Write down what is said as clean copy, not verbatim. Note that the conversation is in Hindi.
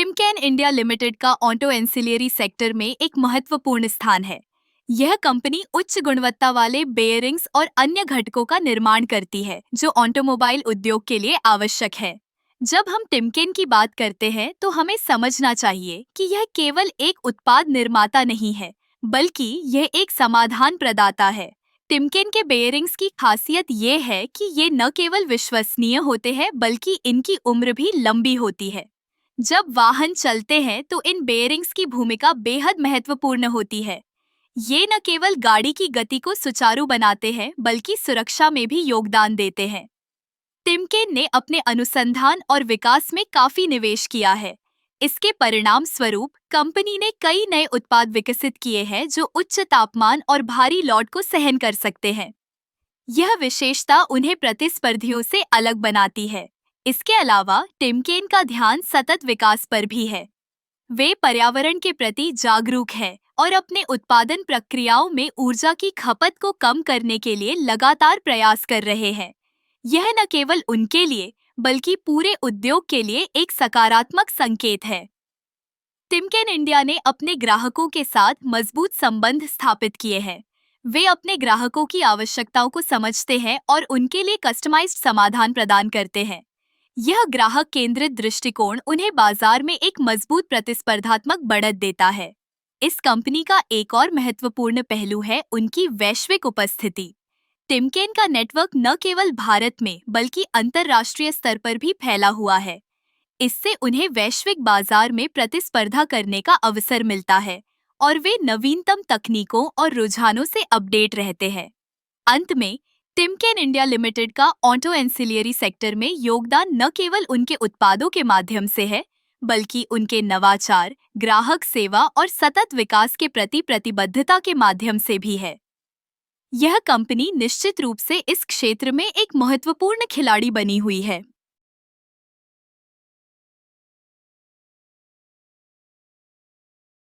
टिमकेन इंडिया लिमिटेड का ऑटो एंसिलियरी सेक्टर में एक महत्वपूर्ण स्थान है। यह कंपनी उच्च गुणवत्ता वाले बेयरिंग्स और अन्य घटकों का निर्माण करती है जो ऑटोमोबाइल उद्योग के लिए आवश्यक है। जब हम टिमकेन की बात करते हैं तो हमें समझना चाहिए कि यह केवल एक उत्पाद निर्माता नहीं है, बल्कि यह एक समाधान प्रदाता है। टिमकेन के बेयरिंग्स की खासियत ये है कि ये न केवल विश्वसनीय होते हैं बल्कि इनकी उम्र भी लंबी होती है। जब वाहन चलते हैं तो इन बेयरिंग्स की भूमिका बेहद महत्वपूर्ण होती है। ये न केवल गाड़ी की गति को सुचारू बनाते हैं बल्कि सुरक्षा में भी योगदान देते हैं। टिमकेन ने अपने अनुसंधान और विकास में काफी निवेश किया है। इसके परिणाम स्वरूप कंपनी ने कई नए उत्पाद विकसित किए हैं जो उच्च तापमान और भारी लोड को सहन कर सकते हैं। यह विशेषता उन्हें प्रतिस्पर्धियों से अलग बनाती है। इसके अलावा टिमकेन का ध्यान सतत विकास पर भी है। वे पर्यावरण के प्रति जागरूक हैं और अपने उत्पादन प्रक्रियाओं में ऊर्जा की खपत को कम करने के लिए लगातार प्रयास कर रहे हैं। यह न केवल उनके लिए बल्कि पूरे उद्योग के लिए एक सकारात्मक संकेत है। टिमकेन इंडिया ने अपने ग्राहकों के साथ मजबूत संबंध स्थापित किए हैं। वे अपने ग्राहकों की आवश्यकताओं को समझते हैं और उनके लिए कस्टमाइज्ड समाधान प्रदान करते हैं। यह ग्राहक केंद्रित दृष्टिकोण उन्हें बाजार में एक मजबूत प्रतिस्पर्धात्मक बढ़त देता है। इस कंपनी का एक और महत्वपूर्ण पहलू है उनकी वैश्विक उपस्थिति। टिमकेन का नेटवर्क न केवल भारत में बल्कि अंतर्राष्ट्रीय स्तर पर भी फैला हुआ है। इससे उन्हें वैश्विक बाजार में प्रतिस्पर्धा करने का अवसर मिलता है और वे नवीनतम तकनीकों और रुझानों से अपडेट रहते हैं। अंत में टिमकेन इंडिया लिमिटेड का ऑटो एंसिलियरी सेक्टर में योगदान न केवल उनके उत्पादों के माध्यम से है, बल्कि उनके नवाचार, ग्राहक सेवा और सतत विकास के प्रति प्रतिबद्धता के माध्यम से भी है। यह कंपनी निश्चित रूप से इस क्षेत्र में एक महत्वपूर्ण खिलाड़ी बनी हुई है।